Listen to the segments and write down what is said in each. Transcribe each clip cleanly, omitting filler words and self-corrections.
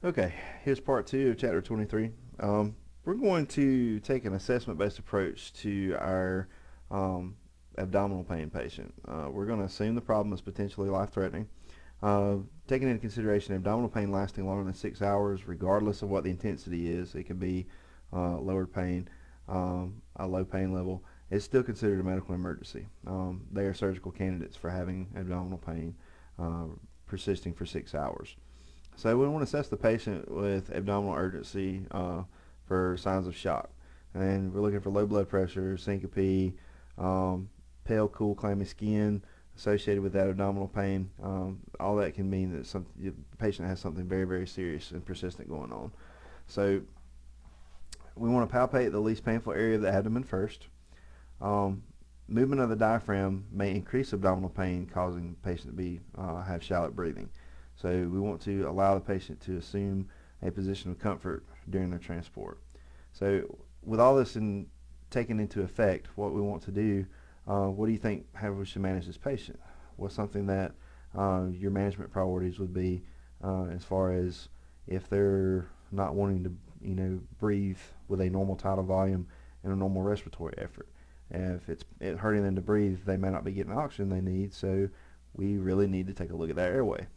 Okay, here's part 2 of chapter 23. We're going to take an assessment-based approach to our um, abdominal pain patient. We're going to assume the problem is potentially life-threatening. Taking into consideration abdominal pain lasting longer than 6 hours, regardless of what the intensity is, it can be lowered pain, a low pain level. It's still considered a medical emergency. They are surgical candidates for having abdominal pain uh, persisting for 6 hours. So we want to assess the patient with abdominal urgency for signs of shock. And we're looking for low blood pressure, syncope, um, pale, cool, clammy skin associated with that abdominal pain. All that can mean that the patient has something very, very serious and persistent going on. So we want to palpate the least painful area of the abdomen first. Um, Movement of the diaphragm may increase abdominal pain, causing the patient to have shallow breathing. So we want to allow the patient to assume a position of comfort during their transport. So with all this taken into effect, what we want to do, what do you think how we should manage this patient? What's something that your management priorities would be as far as if they're not wanting to breathe with a normal tidal volume and a normal respiratory effort? If it's hurting them to breathe, they may not be getting the oxygen they need, so we really need to take a look at that airway.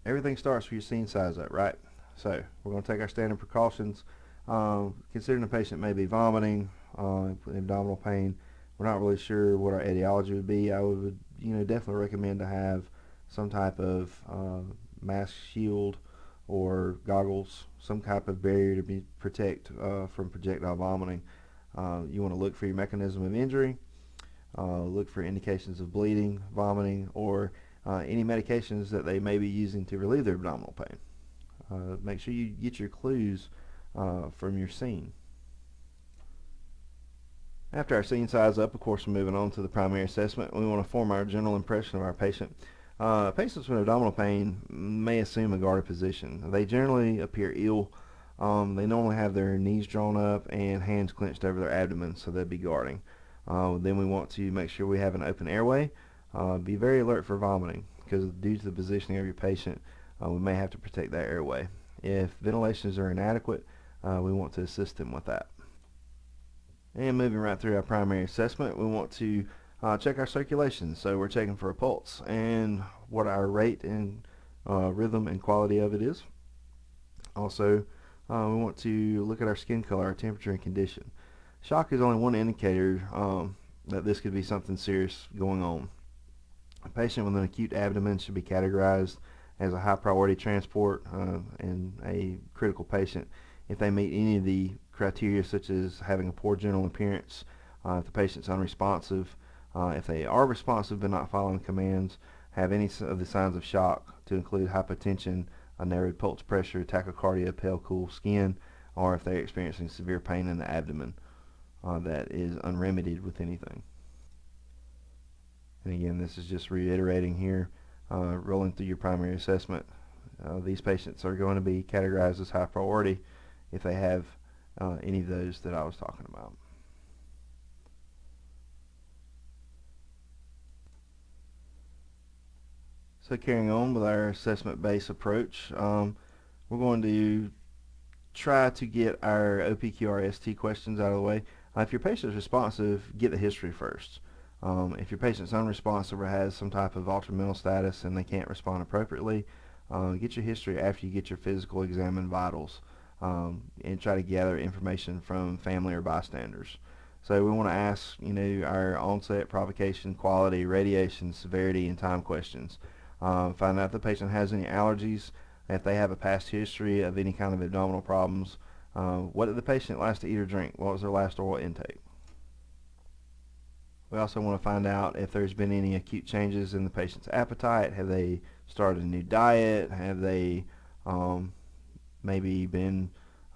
Everything starts with your scene size up, right? So we're going to take our standard precautions. Considering the patient may be vomiting, abdominal pain, we're not really sure what our etiology would be. I would definitely recommend to have some type of mask shield or goggles, some type of barrier to protect from projectile vomiting. You want to look for your mechanism of injury, look for indications of bleeding, vomiting, or any medications that they may be using to relieve their abdominal pain. Make sure you get your clues from your scene. After our scene size up, of course, we're moving on to the primary assessment. We want to form our general impression of our patient. Patients with abdominal pain may assume a guarded position. They generally appear ill. They normally have their knees drawn up and hands clenched over their abdomen, so they'll be guarding. Then we want to make sure we have an open airway. Be very alert for vomiting, because due to the positioning of your patient, we may have to protect that airway. If ventilations are inadequate, we want to assist them with that. And moving right through our primary assessment, we want to check our circulation. So we're checking for a pulse and what our rate and rhythm and quality of it is. Also, we want to look at our skin color, our temperature, and condition. Shock is only one indicator that this could be something serious going on. A patient with an acute abdomen should be categorized as a high priority transport and a critical patient if they meet any of the criteria, such as having a poor general appearance, if the patient's unresponsive, if they are responsive but not following commands, have any of the signs of shock, to include hypotension, a narrowed pulse pressure, tachycardia, pale cool skin, or if they're experiencing severe pain in the abdomen that is unremedied with anything. And again, this is just reiterating here, rolling through your primary assessment. These patients are going to be categorized as high priority if they have any of those that I was talking about. So carrying on with our assessment-based approach, we're going to try to get our OPQRST questions out of the way. If your patient is responsive, get the history first. If your patient's unresponsive or has some type of altered mental status and they can't respond appropriately, get your history after you get your physical exam and vitals, and try to gather information from family or bystanders. So we want to ask, our onset, provocation, quality, radiation, severity, and time questions. Find out if the patient has any allergies, if they have a past history of any kind of abdominal problems. What did the patient last to eat or drink? What was their last oral intake? We also want to find out if there's been any acute changes in the patient's appetite. Have they started a new diet? Have they maybe been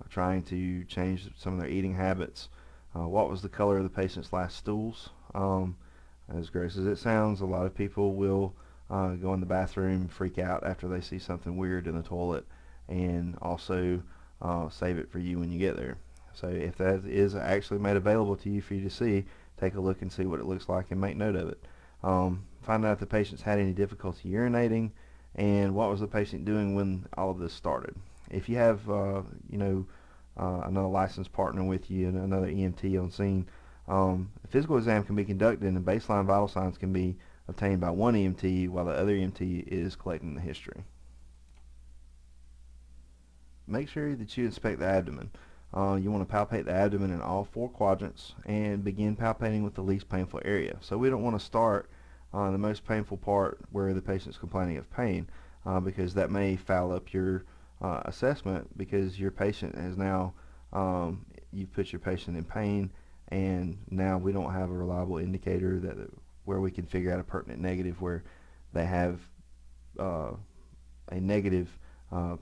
trying to change some of their eating habits? What was the color of the patient's last stools? As gross as it sounds, a lot of people will go in the bathroom, freak out after they see something weird in the toilet, and also save it for you when you get there. So if that is actually made available to you for you to see, take a look and see what it looks like and make note of it. Find out if the patient's had any difficulty urinating, and what was the patient doing when all of this started. If you have, another licensed partner with you and another EMT on scene, a physical exam can be conducted and baseline vital signs can be obtained by one EMT while the other EMT is collecting the history. Make sure that you inspect the abdomen. You want to palpate the abdomen in all four quadrants and begin palpating with the least painful area. So we don't want to start on the most painful part where the patient's complaining of pain, because that may foul up your assessment, because your patient has now, you've put your patient in pain, and now we don't have a reliable indicator that where we can figure out a pertinent negative where they have a negative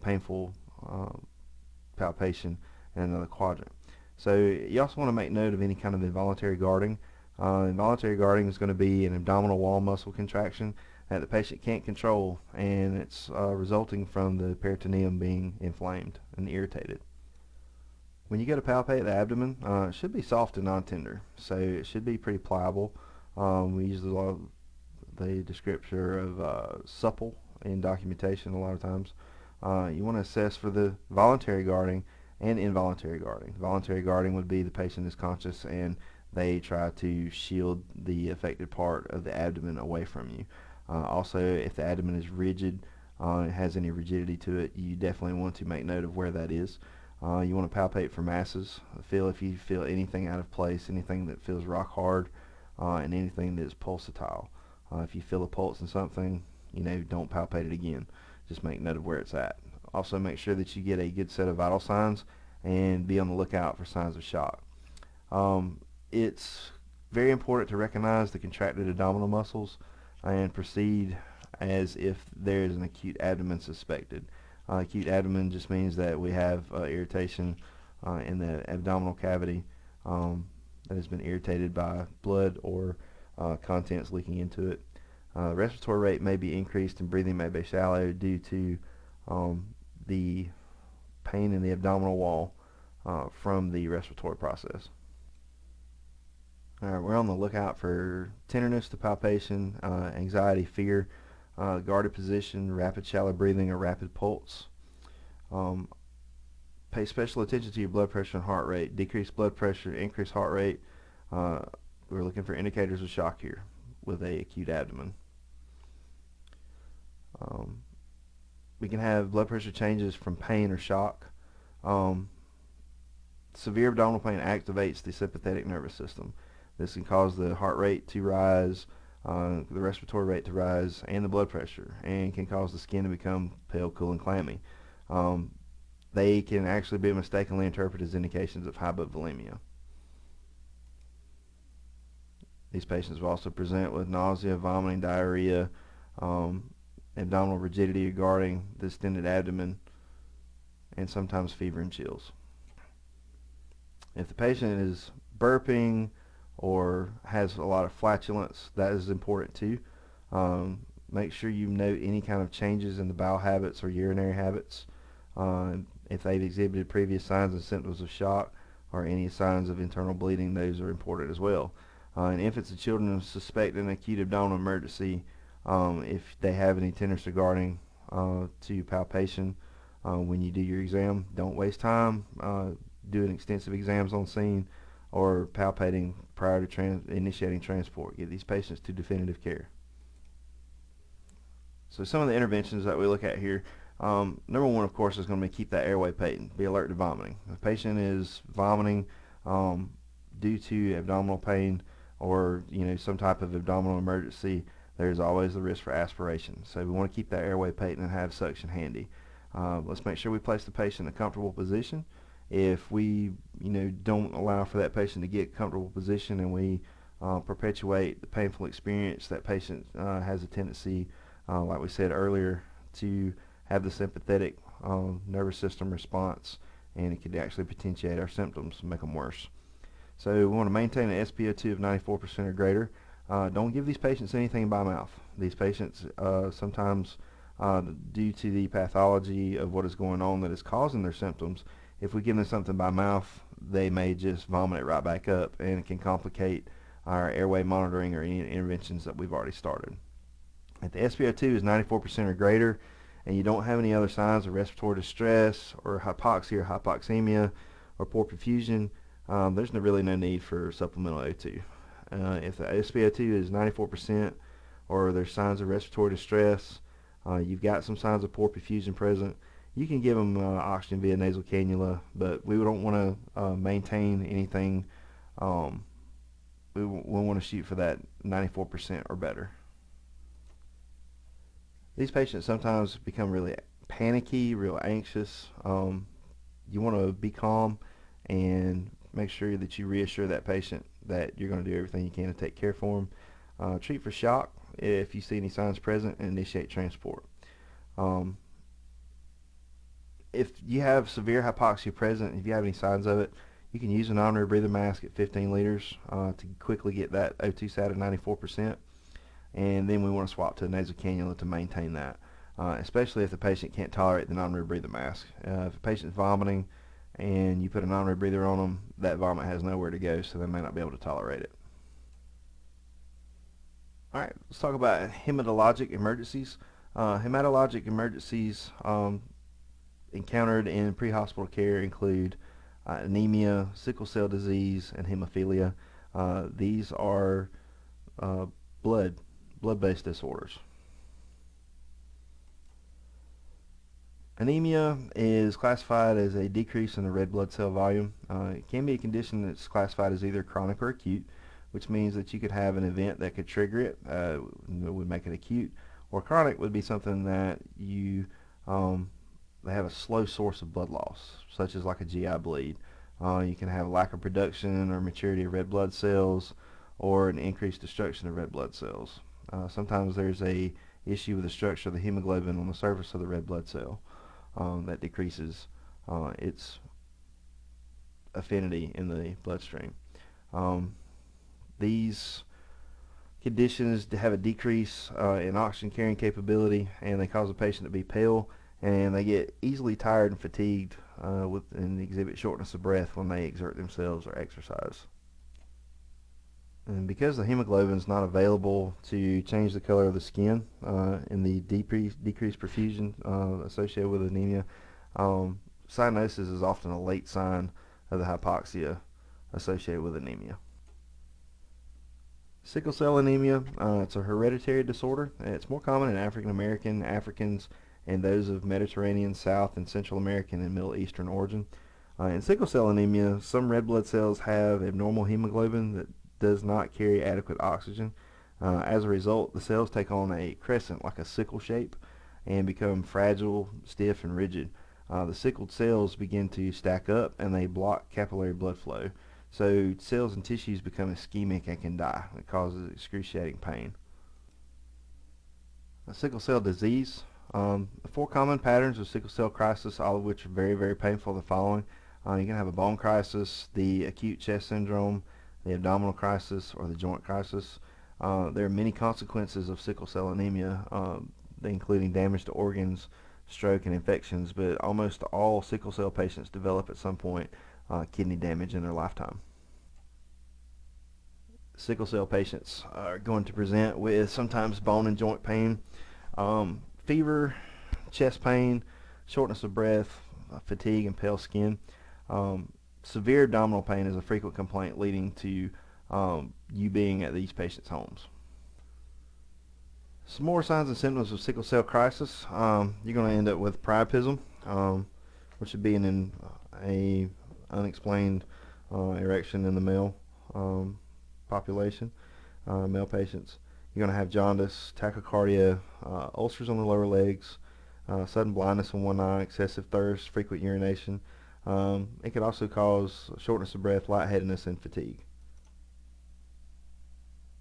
painful palpation in another quadrant. So you also want to make note of any kind of involuntary guarding. Involuntary guarding is going to be an abdominal wall muscle contraction that the patient can't control, and it's resulting from the peritoneum being inflamed and irritated. When you go to palpate the abdomen, it should be soft and non-tender, so it should be pretty pliable. We use a lot of the descriptor of supple in documentation a lot of times. You want to assess for the voluntary guarding and involuntary guarding. Voluntary guarding would be the patient is conscious and they try to shield the affected part of the abdomen away from you. Also, if the abdomen is rigid, it has any rigidity to it, you definitely want to make note of where that is. You want to palpate for masses. Feel if you feel anything out of place, anything that feels rock hard, and anything that is pulsatile. If you feel a pulse in something, don't palpate it again. Just make note of where it's at. Also, make sure that you get a good set of vital signs and be on the lookout for signs of shock. It's very important to recognize the contracted abdominal muscles and proceed as if there is an acute abdomen suspected. Acute abdomen just means that we have irritation in the abdominal cavity that has been irritated by blood or contents leaking into it. Respiratory rate may be increased and breathing may be shallow due to the pain in the abdominal wall from the respiratory process. Alright, we're on the lookout for tenderness to palpation, anxiety, fear, guarded position, rapid shallow breathing, or rapid pulse. Pay special attention to your blood pressure and heart rate. Decreased blood pressure, increased heart rate. We're looking for indicators of shock here with a acute abdomen. We can have blood pressure changes from pain or shock. Severe abdominal pain activates the sympathetic nervous system. This can cause the heart rate to rise, the respiratory rate to rise, and the blood pressure, and can cause the skin to become pale, cool, and clammy. They can actually be mistakenly interpreted as indications of hypovolemia. These patients will also present with nausea, vomiting, diarrhea, abdominal rigidity regarding the distended abdomen, and sometimes fever and chills. If the patient is burping or has a lot of flatulence, that is important too. Make sure you note any kind of changes in the bowel habits or urinary habits. If they've exhibited previous signs and symptoms of shock or any signs of internal bleeding, those are important as well. In infants and children who suspect an acute abdominal emergency, if they have any tenderness regarding to palpation when you do your exam, don't waste time doing extensive exams on scene or palpating prior to initiating transport. Get these patients to definitive care. So some of the interventions that we look at here, number one, of course, is going to be keep that airway patent. Be alert to vomiting. If a patient is vomiting due to abdominal pain or some type of abdominal emergency, there's always the risk for aspiration. So we want to keep that airway patent and have suction handy. Let's make sure we place the patient in a comfortable position. If we don't allow for that patient to get comfortable position and we perpetuate the painful experience, that patient has a tendency, like we said earlier, to have the sympathetic nervous system response, and it could actually potentiate our symptoms and make them worse. So we want to maintain an SpO2 of 94% or greater. Don't give these patients anything by mouth. These patients sometimes, due to the pathology of what is going on that is causing their symptoms, if we give them something by mouth, they may just vomit it right back up, and it can complicate our airway monitoring or any interventions that we've already started. If the SpO2 is 94% or greater and you don't have any other signs of respiratory distress or hypoxia or hypoxemia or poor perfusion, there's really no need for supplemental O2. If the SpO2 is 94% or there's signs of respiratory distress, you've got some signs of poor perfusion present, you can give them oxygen via nasal cannula, but we don't want to maintain anything. We want to shoot for that 94% or better. These patients sometimes become really panicky, real anxious. You want to be calm and make sure that you reassure that patient that you're going to do everything you can to take care for them. Treat for shock if you see any signs present and initiate transport. If you have severe hypoxia present, if you have any signs of it, you can use a non-rebreather mask at 15 liters to quickly get that O2 sat at 94%. And then we want to swap to a nasal cannula to maintain that, especially if the patient can't tolerate the non-rebreather mask. If a patient's vomiting and you put a non-rebreather on them, that vomit has nowhere to go, so they may not be able to tolerate it. All right, let's talk about hematologic emergencies. Hematologic emergencies encountered in pre-hospital care include anemia, sickle cell disease, and hemophilia. These are blood-based disorders. Anemia is classified as a decrease in the red blood cell volume. It can be a condition that's classified as either chronic or acute, which means that you could have an event that could trigger it, that would make it acute, or chronic would be something that you they have a slow source of blood loss, such as like a GI bleed. You can have lack of production or maturity of red blood cells, or an increased destruction of red blood cells. Sometimes there's a issue with the structure of the hemoglobin on the surface of the red blood cell that decreases its affinity in the bloodstream. These conditions have a decrease in oxygen carrying capability, and they cause the patient to be pale, and they get easily tired and fatigued and exhibit shortness of breath when they exert themselves or exercise. And because the hemoglobin is not available to change the color of the skin in the decreased perfusion associated with anemia, cyanosis is often a late sign of the hypoxia associated with anemia. Sickle cell anemia, it's a hereditary disorder. It's more common in African American, Africans, and those of Mediterranean, South, and Central American and Middle Eastern origin. In sickle cell anemia, some red blood cells have abnormal hemoglobin that does not carry adequate oxygen. As a result, the cells take on a crescent, like a sickle shape, and become fragile, stiff, and rigid. The sickled cells begin to stack up, and they block capillary blood flow. So cells and tissues become ischemic and can die. It causes excruciating pain. Sickle cell disease. The four common patterns of sickle cell crisis, all of which are very, very painful, are the following. You can have a bone crisis, the acute chest syndrome, the abdominal crisis, or the joint crisis. There are many consequences of sickle cell anemia, including damage to organs, stroke, and infections, but almost all sickle cell patients develop at some point kidney damage in their lifetime. Sickle cell patients are going to present with sometimes bone and joint pain, fever, chest pain, shortness of breath, fatigue, and pale skin. Severe abdominal pain is a frequent complaint leading to you being at these patients' homes. Some more signs and symptoms of sickle cell crisis. You're going to end up with priapism, which would be an unexplained erection in the male population, male patients. You're going to have jaundice, tachycardia, ulcers on the lower legs, sudden blindness in one eye, excessive thirst, frequent urination. It could also cause shortness of breath, lightheadedness, and fatigue.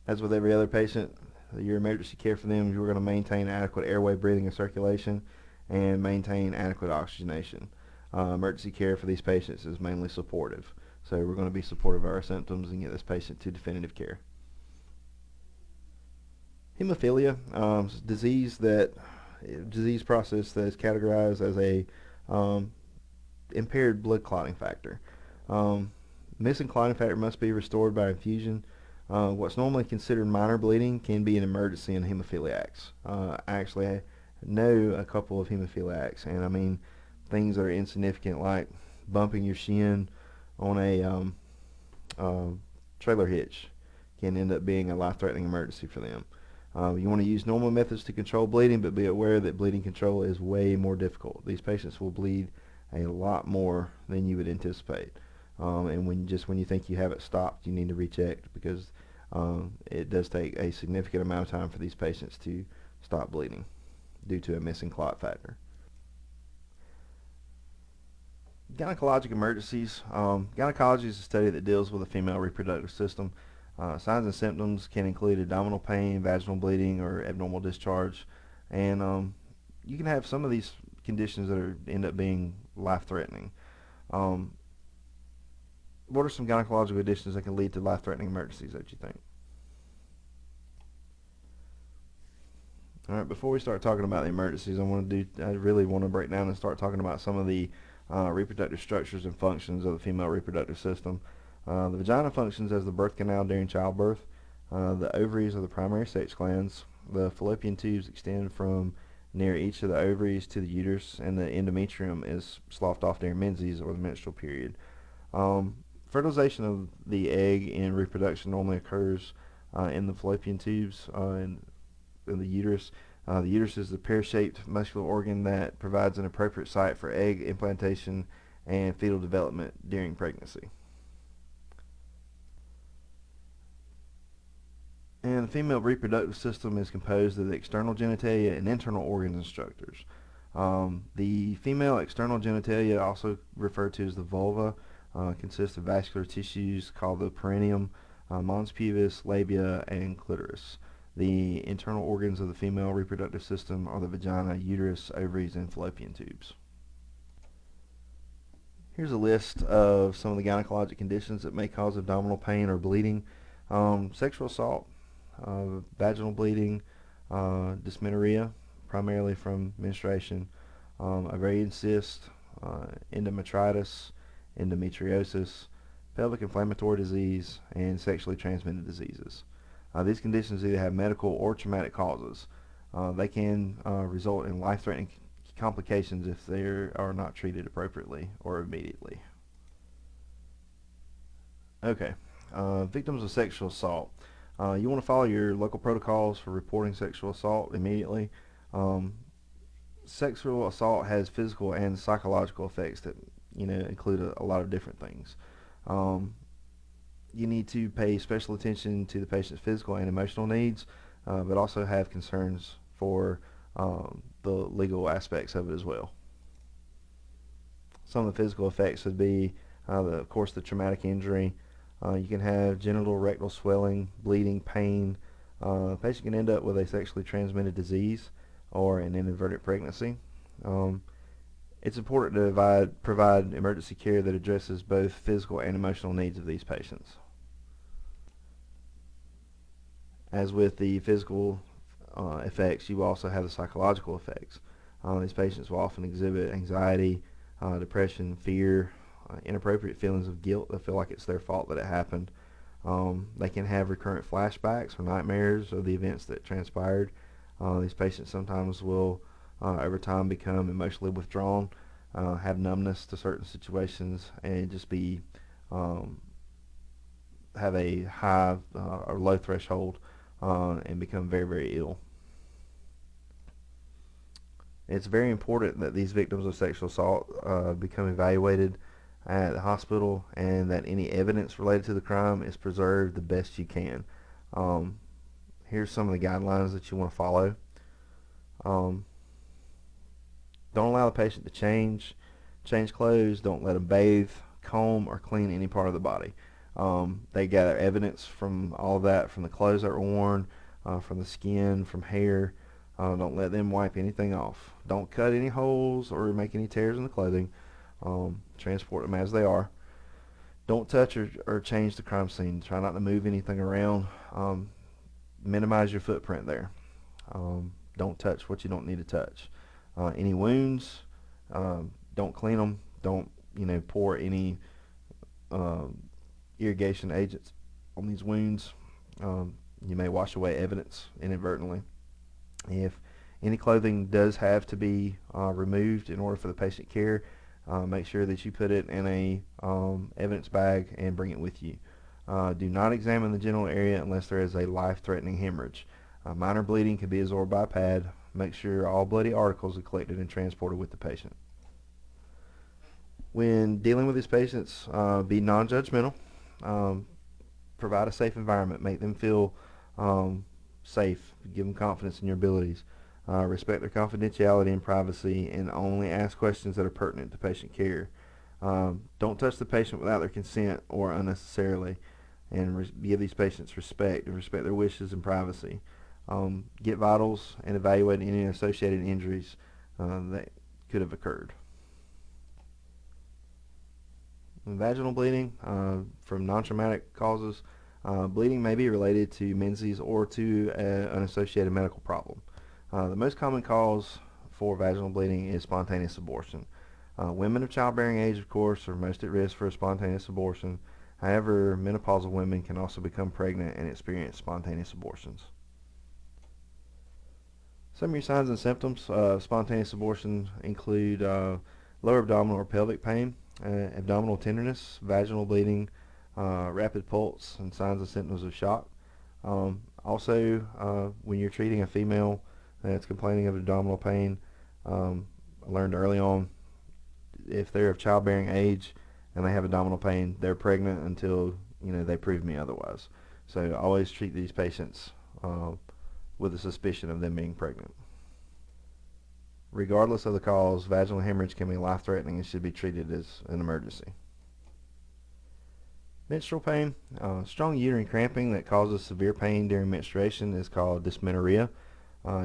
As with every other patient, your emergency care for them, you're going to maintain adequate airway breathing and circulation and maintain adequate oxygenation. Emergency care for these patients is mainly supportive. So we're going to be supportive of our symptoms and get this patient to definitive care. Hemophilia, disease process that is categorized as a impaired blood clotting factor. Missing clotting factor must be restored by infusion. What's normally considered minor bleeding can be an emergency in hemophiliacs. Actually, I know a couple of hemophiliacs, and I mean things that are insignificant like bumping your shin on a uh, trailer hitch can end up being a life-threatening emergency for them. You want to use normal methods to control bleeding, but be aware that bleeding control is way more difficult. These patients will bleed a lot more than you would anticipate. And when you think you have it stopped, you need to recheck because it does take a significant amount of time for these patients to stop bleeding due to a missing clot factor. Gynecologic emergencies. Gynecology is a study that deals with the female reproductive system. Signs and symptoms can include abdominal pain, vaginal bleeding, or abnormal discharge. And you can have some of these conditions that end up being life-threatening. Um, what are some gynecological conditions that can lead to life-threatening emergencies that you think? All right, before we start talking about the emergencies, I really want to break down and start talking about some of the reproductive structures and functions of the female reproductive system. The vagina functions as the birth canal during childbirth. The ovaries are the primary sex glands. The fallopian tubes extend from near each of the ovaries to the uterus, and the endometrium is sloughed off during menses or the menstrual period. Um, Fertilization of the egg in reproduction normally occurs in the fallopian tubes in the uterus. The uterus is the pear-shaped muscular organ that provides an appropriate site for egg implantation and fetal development during pregnancy. And the female reproductive system is composed of the external genitalia and internal organs and structures. The female external genitalia, also referred to as the vulva, consists of vascular tissues called the perineum, mons pubis, labia, and clitoris. The internal organs of the female reproductive system are the vagina, uterus, ovaries, and fallopian tubes. Here's a list of some of the gynecologic conditions that may cause abdominal pain or bleeding. Sexual assault, vaginal bleeding, dysmenorrhea, primarily from menstruation, ovarian cyst, endometritis, endometriosis, pelvic inflammatory disease, and sexually transmitted diseases. These conditions either have medical or traumatic causes. They can result in life-threatening complications if they are not treated appropriately or immediately. Okay, victims of sexual assault. You want to follow your local protocols for reporting sexual assault immediately. Um, Sexual assault has physical and psychological effects that include a lot of different things. Um, you need to pay special attention to the patient's physical and emotional needs, but also have concerns for the legal aspects of it as well. Some of the physical effects would be, of course, the traumatic injury. You can have genital rectal swelling, bleeding, pain. The patient can end up with a sexually transmitted disease or an inadvertent pregnancy. It's important to provide emergency care that addresses both physical and emotional needs of these patients. As with the physical effects, you also have the psychological effects. These patients will often exhibit anxiety, depression, fear, inappropriate feelings of guilt. They feel like it's their fault that it happened. They can have recurrent flashbacks or nightmares of the events that transpired. These patients sometimes will, over time, become emotionally withdrawn, have numbness to certain situations, and just have a high or low threshold and become very, very ill. It's very important that these victims of sexual assault become evaluated at the hospital and that any evidence related to the crime is preserved the best you can. Um, Here's some of the guidelines that you want to follow. Um, don't allow the patient to change clothes. Don't let them bathe, comb, or clean any part of the body. They gather evidence from all of that, from the clothes that were worn, from the skin, from hair. Don't let them wipe anything off. Don't cut any holes or make any tears in the clothing. Transport them as they are. Don't touch or change the crime scene. Try not to move anything around. Minimize your footprint there. Don't touch what you don't need to touch. Any wounds, don't clean them. Don't pour any irrigation agents on these wounds. You may wash away evidence inadvertently. If any clothing does have to be removed in order for the patient care, make sure that you put it in a evidence bag and bring it with you. Do not examine the genital area unless there is a life-threatening hemorrhage. Minor bleeding can be absorbed by a pad. Make sure all bloody articles are collected and transported with the patient. When dealing with these patients, be non-judgmental. Um, Provide a safe environment. Make them feel safe. Give them confidence in your abilities. Respect their confidentiality and privacy, and only ask questions that are pertinent to patient care. Don't touch the patient without their consent or unnecessarily, and give these patients respect and respect their wishes and privacy. Get vitals and evaluate any associated injuries that could have occurred. Vaginal bleeding from non-traumatic causes. Bleeding may be related to menses or to an associated medical problem. The most common cause for vaginal bleeding is spontaneous abortion. Women of childbearing age, of course, are most at risk for a spontaneous abortion. However, menopausal women can also become pregnant and experience spontaneous abortions. Some of your signs and symptoms of spontaneous abortion include lower abdominal or pelvic pain, abdominal tenderness, vaginal bleeding, rapid pulse, and signs and symptoms of shock. Also, when you're treating a female that's complaining of abdominal pain, I learned early on, if they're of childbearing age and they have abdominal pain, they're pregnant until they prove me otherwise. So always treat these patients with a suspicion of them being pregnant. Regardless of the cause, vaginal hemorrhage can be life-threatening and should be treated as an emergency. Menstrual pain. Strong uterine cramping that causes severe pain during menstruation is called dysmenorrhea.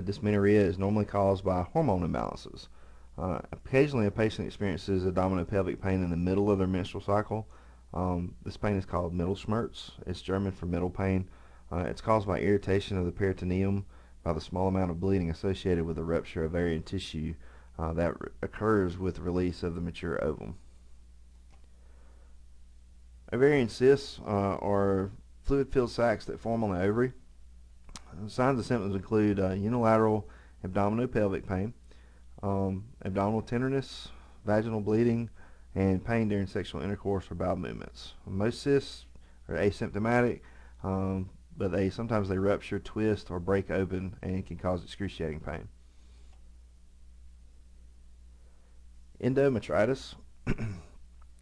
Dysmenorrhea is normally caused by hormone imbalances. Occasionally a patient experiences abdominopelvic pain in the middle of their menstrual cycle. This pain is called Mittelschmerz. It's German for middle pain. It's caused by irritation of the peritoneum by the small amount of bleeding associated with the rupture of ovarian tissue that occurs with release of the mature ovum. Ovarian cysts are fluid-filled sacs that form on the ovary. Signs and symptoms include unilateral abdominopelvic pain, abdominal tenderness, vaginal bleeding, and pain during sexual intercourse or bowel movements. Most cysts are asymptomatic, but sometimes they rupture, twist, or break open and can cause excruciating pain. Endometritis.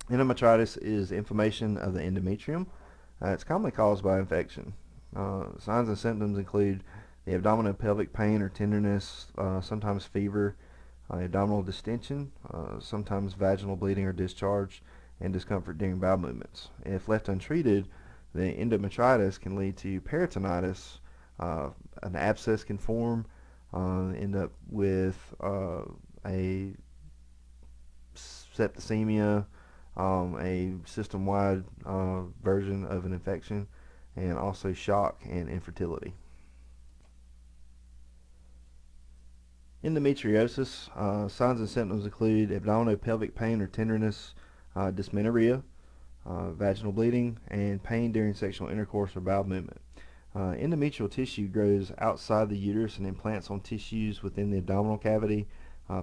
Endometritis is inflammation of the endometrium. It's commonly caused by infection. Signs and symptoms include the abdominopelvic pain or tenderness, sometimes fever, abdominal distension, sometimes vaginal bleeding or discharge, and discomfort during bowel movements. If left untreated, the endometritis can lead to peritonitis. An abscess can form, end up with a septicemia, a system-wide version of an infection, and also shock and infertility. Endometriosis. Signs and symptoms include abdominopelvic pain or tenderness, dysmenorrhea, vaginal bleeding, and pain during sexual intercourse or bowel movement. Endometrial tissue grows outside the uterus and implants on tissues within the abdominal cavity,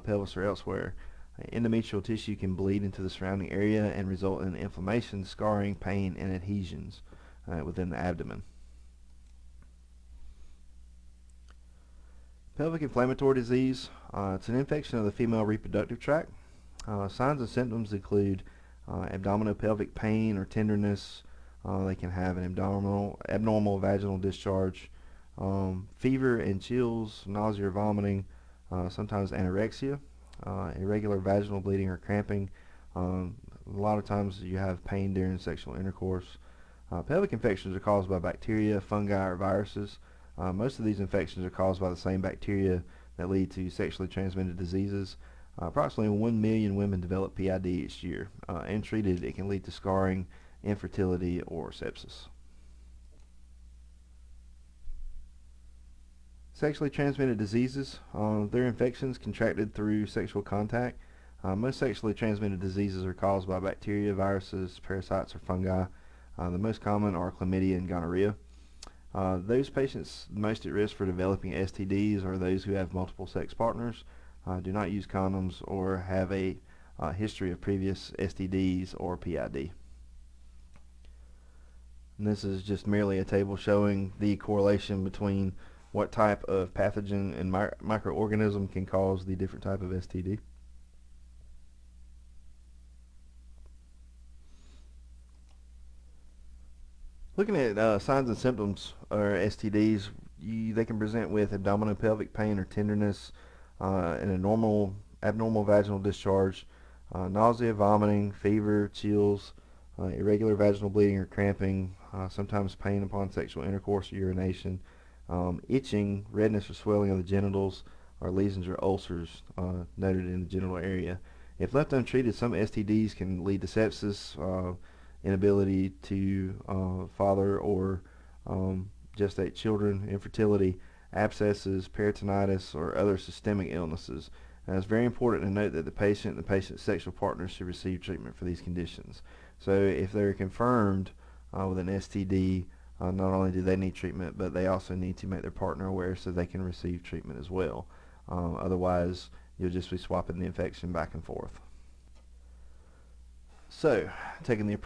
pelvis, or elsewhere. Endometrial tissue can bleed into the surrounding area and result in inflammation, scarring, pain, and adhesions within the abdomen. Pelvic inflammatory disease. It's an infection of the female reproductive tract. Signs and symptoms include abdominopelvic pain or tenderness. They can have an abnormal vaginal discharge, fever and chills, nausea or vomiting, sometimes anorexia, irregular vaginal bleeding or cramping. A lot of times you have pain during sexual intercourse. Pelvic infections are caused by bacteria, fungi, or viruses. Most of these infections are caused by the same bacteria that lead to sexually transmitted diseases. Approximately 1 million women develop PID each year. Untreated, it can lead to scarring, infertility, or sepsis. Sexually transmitted diseases. They're infections contracted through sexual contact. Most sexually transmitted diseases are caused by bacteria, viruses, parasites, or fungi. The most common are chlamydia and gonorrhea. Those patients most at risk for developing STDs are those who have multiple sex partners, do not use condoms, or have a history of previous STDs or PID. And this is just merely a table showing the correlation between what type of pathogen and microorganism can cause the different type of STD. Looking at signs and symptoms or STDs, they can present with abdominal pelvic pain or tenderness, and abnormal vaginal discharge, nausea, vomiting, fever, chills, irregular vaginal bleeding or cramping, sometimes pain upon sexual intercourse or urination, itching, redness or swelling of the genitals, or lesions or ulcers noted in the genital area. If left untreated, some STDs can lead to sepsis, inability to father or gestate children, infertility, abscesses, peritonitis, or other systemic illnesses. And it's very important to note that the patient and the patient's sexual partner should receive treatment for these conditions. So if they're confirmed with an STD, not only do they need treatment, but they also need to make their partner aware so they can receive treatment as well. Otherwise, you'll just be swapping the infection back and forth. So, taking the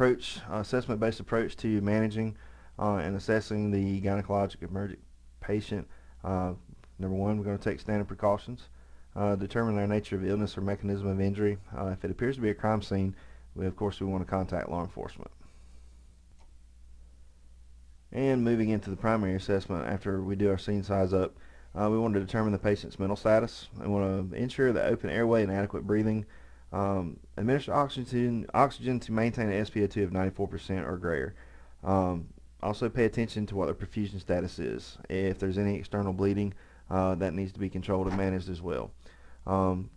assessment-based approach to managing and assessing the gynecologic emergent patient, number one, we're going to take standard precautions, determine their nature of illness or mechanism of injury. If it appears to be a crime scene, of course we want to contact law enforcement. And moving into the primary assessment, after we do our scene size up, we want to determine the patient's mental status. We want to ensure that open airway and adequate breathing. Administer oxygen to maintain an SpO2 of 94% or greater. Also pay attention to what their perfusion status is. If there's any external bleeding, that needs to be controlled and managed as well.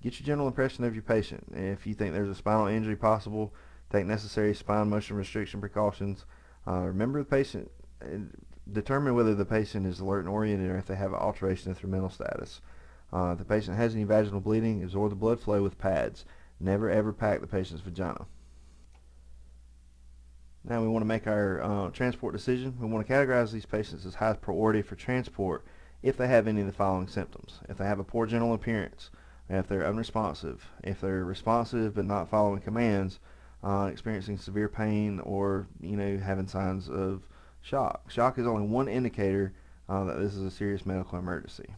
Get your general impression of your patient. If you think there's a spinal injury possible, take necessary spine motion restriction precautions. Remember the patient. Determine whether the patient is alert and oriented or if they have an alteration of their mental status. If the patient has any vaginal bleeding, absorb the blood flow with pads. Never ever pack the patient's vagina. Now we want to make our transport decision. We want to categorize these patients as high priority for transport if they have any of the following symptoms. If they have a poor general appearance, if they're unresponsive, if they're responsive but not following commands, experiencing severe pain, or having signs of shock. Shock is only one indicator that this is a serious medical emergency.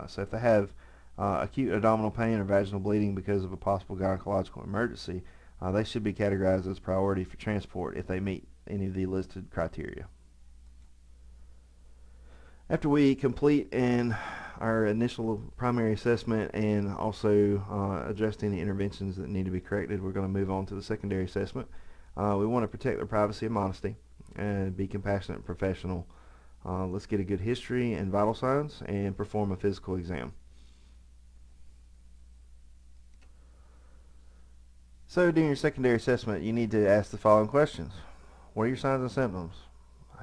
So if they have acute abdominal pain or vaginal bleeding because of a possible gynecological emergency, they should be categorized as priority for transport if they meet any of the listed criteria. After we complete our initial primary assessment and also address any interventions that need to be corrected, we're going to move on to the secondary assessment. We want to protect their privacy and modesty and be compassionate and professional. Let's get a good history and vital signs and perform a physical exam. So during your secondary assessment, you need to ask the following questions. What are your signs and symptoms?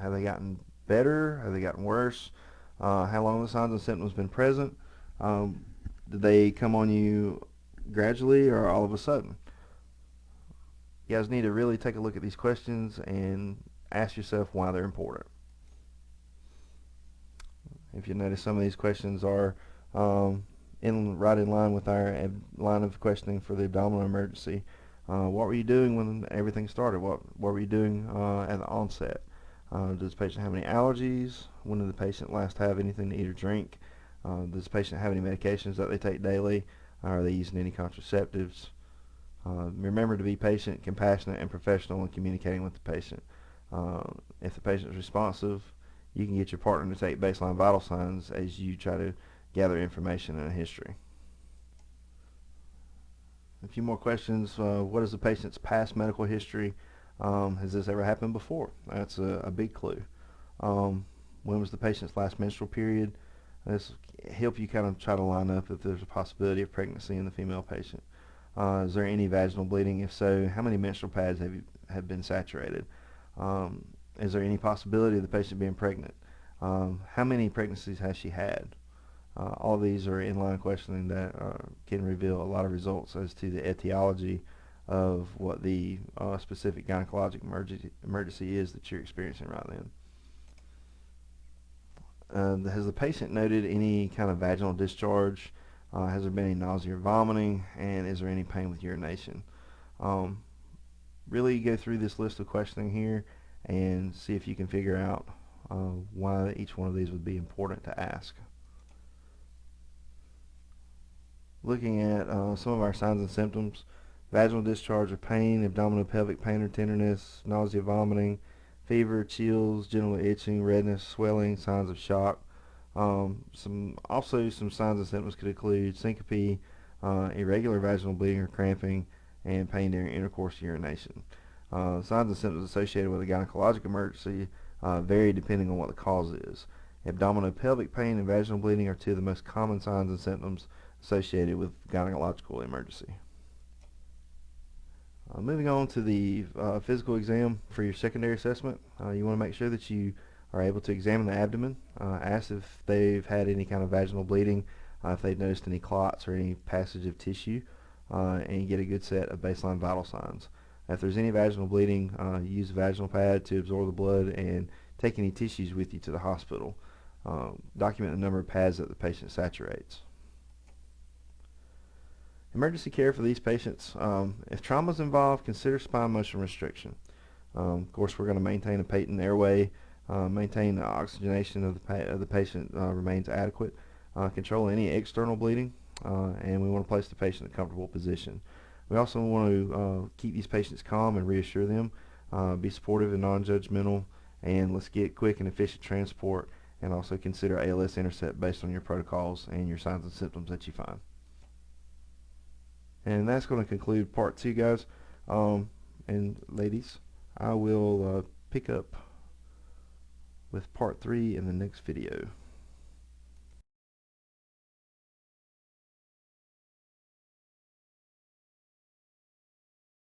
Have they gotten better? Have they gotten worse? How long have the signs and symptoms been present? Did they come on you gradually or all of a sudden? You guys need to really take a look at these questions and ask yourself why they're important. If you notice, some of these questions are right in line with our line of questioning for the abdominal emergency. What were you doing when everything started? What were you doing at the onset? Does the patient have any allergies? When did the patient last have anything to eat or drink? Does the patient have any medications that they take daily? Are they using any contraceptives? Remember to be patient, compassionate, and professional in communicating with the patient. If the patient is responsive, you can get your partner to take baseline vital signs as you try to gather information and a history. A few more questions. What is the patient's past medical history? Has this ever happened before? That's a big clue. When was the patient's last menstrual period? This help you kind of try to line up if there's a possibility of pregnancy in the female patient. Is there any vaginal bleeding? If so, how many menstrual pads have been saturated? Is there any possibility of the patient being pregnant? How many pregnancies has she had? All of these are inline questioning that can reveal a lot of results as to the etiology of what the specific gynecologic emergency is that you're experiencing right then. Has the patient noted any kind of vaginal discharge? Has there been any nausea or vomiting? And is there any pain with urination? Um, really go through this list of questioning here and see if you can figure out why each one of these would be important to ask. Looking at some of our signs and symptoms: vaginal discharge or pain, abdominal pelvic pain or tenderness, nausea, vomiting, fever, chills, genital itching, redness, swelling, signs of shock. Some signs and symptoms could include syncope, irregular vaginal bleeding or cramping, and pain during intercourse urination. Signs and symptoms associated with a gynecologic emergency vary depending on what the cause is. Abdominal pelvic pain and vaginal bleeding are two of the most common signs and symptoms associated with gynecological emergency. Moving on to the physical exam for your secondary assessment, you want to make sure that you are able to examine the abdomen, ask if they've had any kind of vaginal bleeding, if they've noticed any clots or any passage of tissue, and get a good set of baseline vital signs. If there's any vaginal bleeding, use a vaginal pad to absorb the blood and take any tissues with you to the hospital. Document the number of pads that the patient saturates. Emergency care for these patients: if trauma is involved, consider spine motion restriction. Of course, we're going to maintain a patent airway, maintain the oxygenation of the patient remains adequate, control any external bleeding, and we want to place the patient in a comfortable position. We also want to keep these patients calm and reassure them, be supportive and non-judgmental, and let's get quick and efficient transport, and also consider ALS intercept based on your protocols and your signs and symptoms that you find. And that's going to conclude part 2, guys. And ladies, I will pick up with part 3 in the next video.